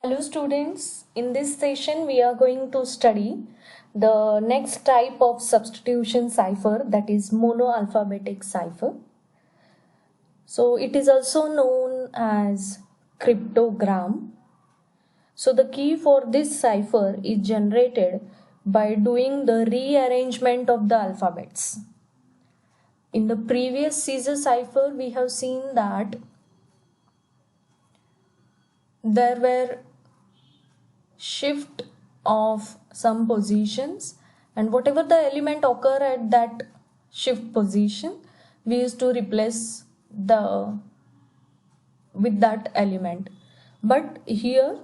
Hello students, in this session we are going to study the next type of substitution cipher, that is monoalphabetic cipher. So it is also known as cryptogram. So the key for this cipher is generated by doing the rearrangement of the alphabets. In the previous Caesar cipher we have seen that there were shift of some positions, and whatever the element occur at that shift position, we used to replace the with that element. But here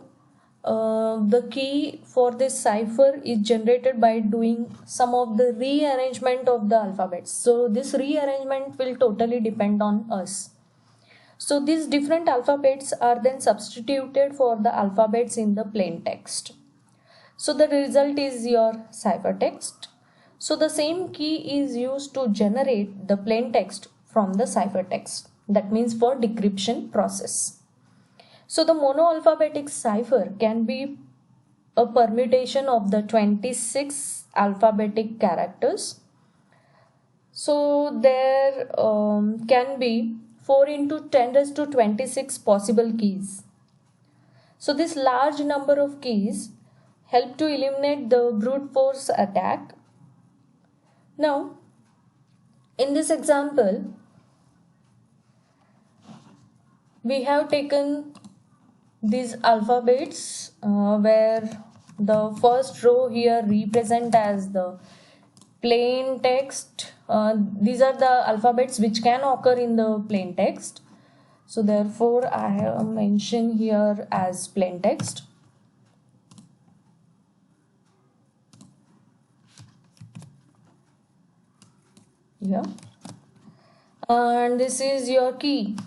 the key for this cipher is generated by doing some of the rearrangement of the alphabets. So this rearrangement will totally depend on us. So these different alphabets are then substituted for the alphabets in the plain text. So the result is your ciphertext. So the same key is used to generate the plain text from the ciphertext. That means for decryption process. So the monoalphabetic cipher can be a permutation of the 26 alphabetic characters. So there can be 4 into 10 raised to 26 possible keys. So this large number of keys help to eliminate the brute force attack. Now, in this example, we have taken these alphabets where the first row here represent as the plain text. These are the alphabets which can occur in the plain text. So therefore I have mentioned here as plain text. Yeah. And this is your key.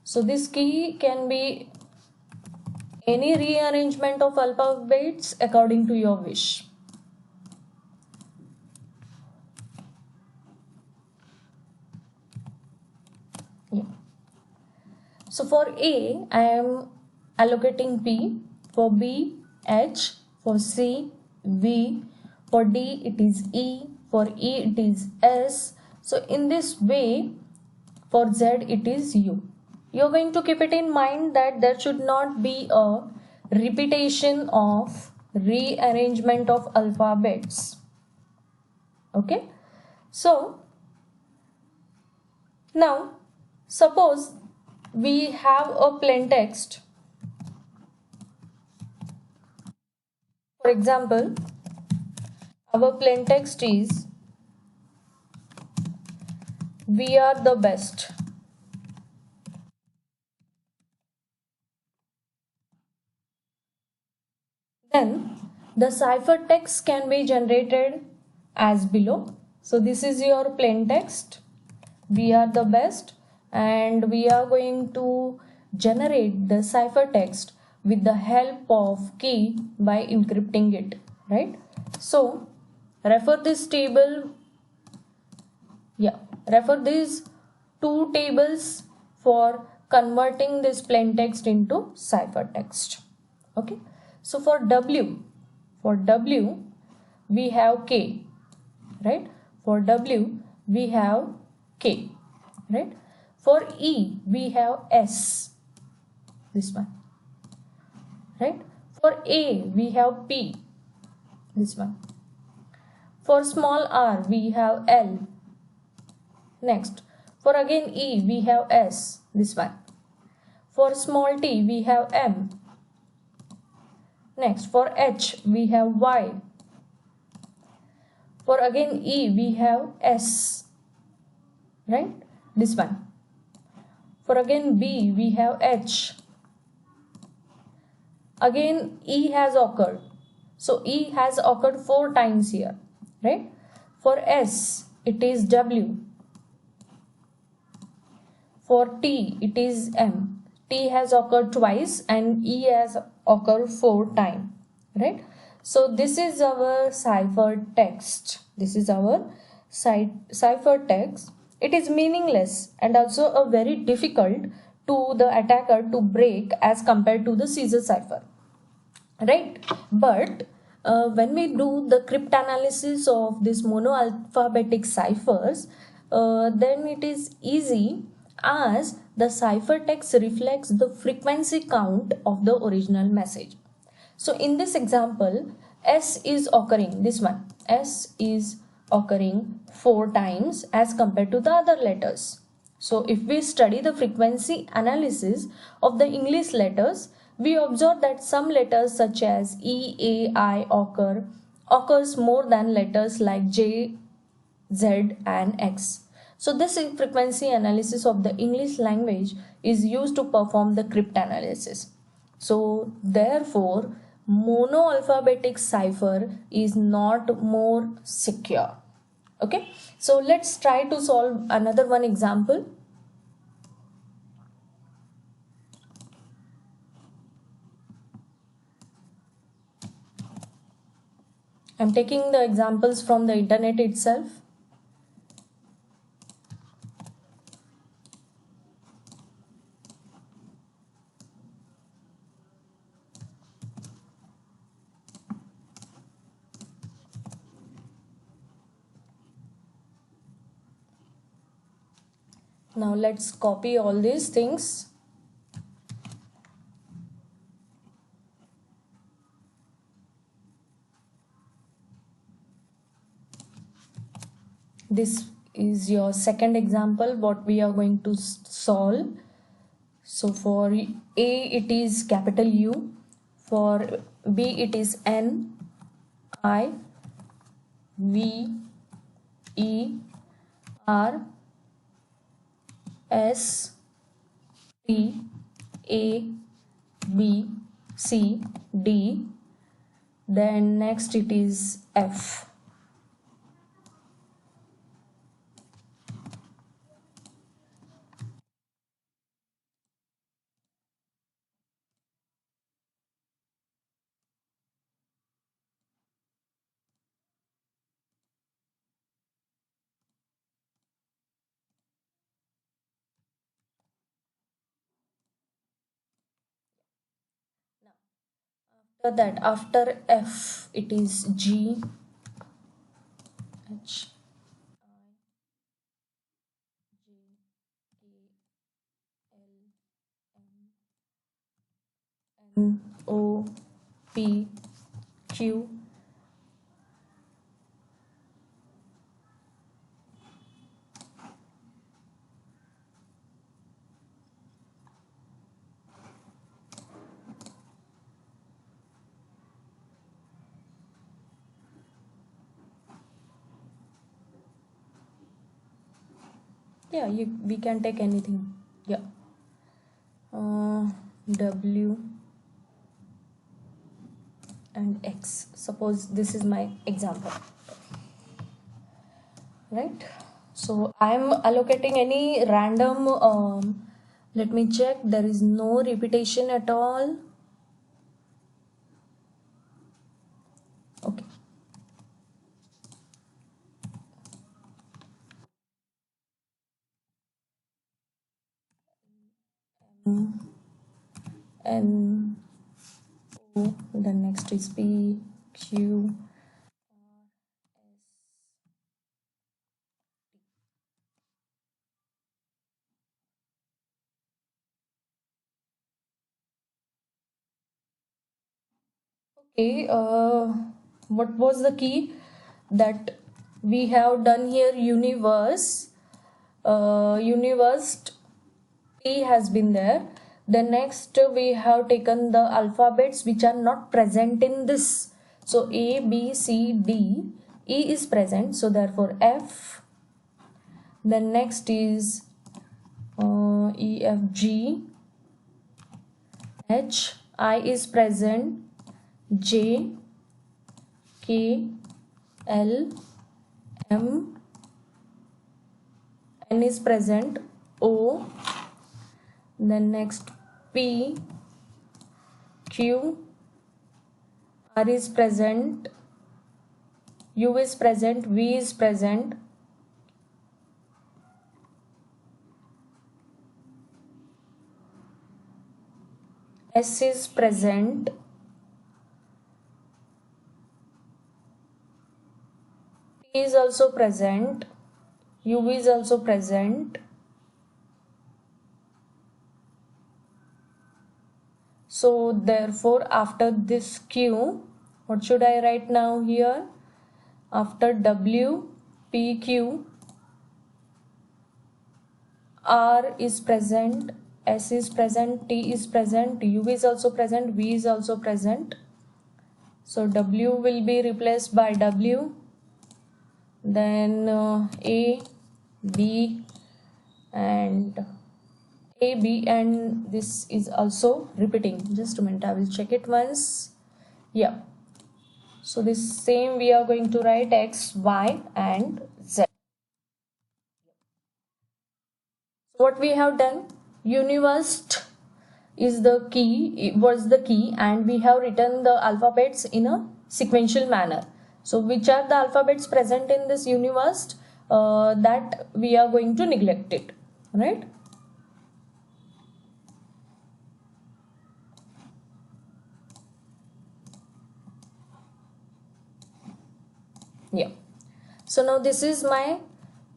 So this key can be any rearrangement of alphabets according to your wish. Yeah. So for A, I am allocating P, for B, H, for C, V, for D it is E, for E it is S. So in this way, for Z it is U. You're going to keep it in mind that there should not be a repetition of rearrangement of alphabets. Okay. So now suppose we have a plain text. For example, our plain text is "We are the best." Then the ciphertext can be generated as below. So this is your plain text, "We are the best," and we are going to generate the ciphertext with the help of key by encrypting it, right? So refer this table. Yeah, refer these two tables for converting this plain text into ciphertext. Okay. So for W we have K, right? For W we have K, right? For E we have S, this one, right? For A we have P, this one. For small r we have L. Next, for again E we have S, this one. For small t we have M. Next, for H we have Y. For again E we have S, right? This one. For again B we have H. Again E has occurred. So E has occurred 4 times here, right? For S it is W. For T it is M. T has occurred twice and E has occurred 4 times, right? So this is our cipher text. This is our cipher text. It is meaningless and also a very difficult to the attacker to break as compared to the Caesar cipher, right? But when we do the cryptanalysis of these monoalphabetic ciphers, then it is easy, as the ciphertext reflects the frequency count of the original message. So in this example, S is occurring, this one, S is occurring 4 times as compared to the other letters. So if we study the frequency analysis of the English letters, we observe that some letters such as E, A, I occurs more than letters like J, Z and X. So this frequency analysis of the English language is used to perform the cryptanalysis. So therefore, monoalphabetic cipher is not more secure. Okay, so let's try to solve another one example. I'm taking the examples from the internet itself. Now let's copy all these things. This is your second example, what we are going to solve. So for A it is capital U, for B it is N, I, V, E, R, S, T, A, B, C, D. Then next it is F. After that, after F it is G, H, I, J, K, L, M, N, O, P, Q. Yeah, we can take anything. Yeah. W and X. Suppose this is my example, right? So I'm allocating any random. Let me check. There is no repetition at all. Okay. N, O, the next is P, Q, okay. What was the key that we have done here? Universe. Universe T has been there. The next we have taken the alphabets which are not present in this. So A, B, C, D, E is present. So therefore F. Then next is E, F, G, H, I is present. J, K, L, M, N is present. O. Then next P, Q, R is present, U is present, V is present. S is present, T is also present, U is also present. So therefore after this Q, what should I write now here? After W, P, Q, R is present, S is present, T is present, U is also present, V is also present. So W will be replaced by W, then A, B, and A, B, and this is also repeating. Just a minute, I will check it once. Yeah. So this same we are going to write X, Y, and Z. What we have done, universe is the key, was the key, and we have written the alphabets in a sequential manner. So which are the alphabets present in this universe, that we are going to neglect it, right? Yeah. So now this is my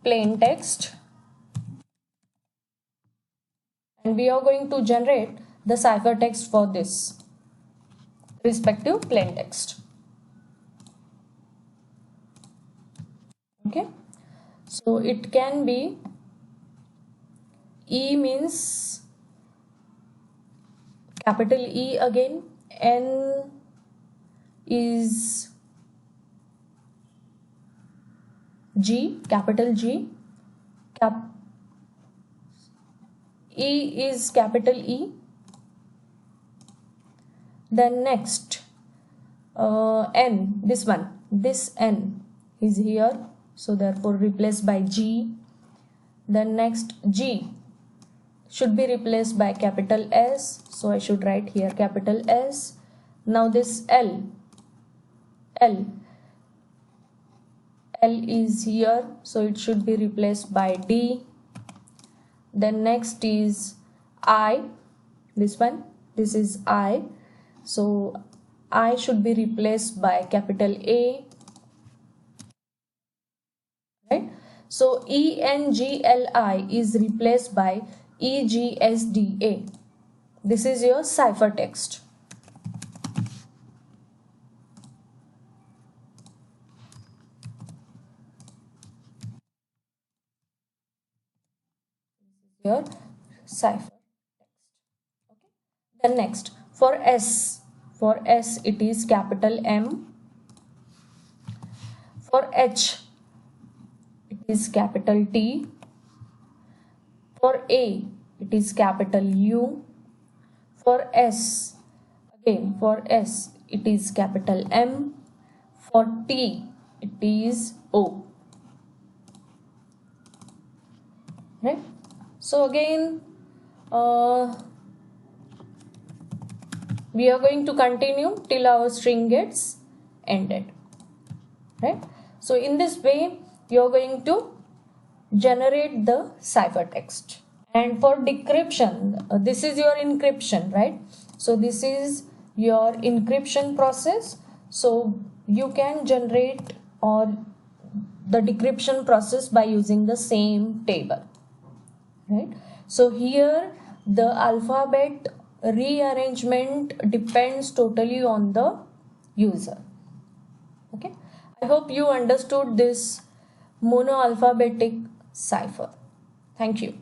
plain text, and we are going to generate the ciphertext for this respective plain text. Okay, so it can be E means capital E again, N is G, capital G, E is capital E. Then next N, this one, this N is here, so therefore replaced by G. Then next G should be replaced by capital S, so I should write here capital S. Now this L is here, so it should be replaced by D. Then next is I, this one, this is I, so I should be replaced by capital A, right? So ENGLI is replaced by EGSDA. This is your ciphertext. Your cipher text. Okay. Then next for S it is capital M. For H it is capital T. For A it is capital U. For S, again for S it is capital M. For T it is O, right? So again we are going to continue till our string gets ended, right? So in this way you are going to generate the ciphertext. And for decryption, this is your encryption, right? So this is your encryption process. So you can generate or the decryption process by using the same table, right? So here the alphabet rearrangement depends totally on the user. Okay, I hope you understood this monoalphabetic cipher. Thank you.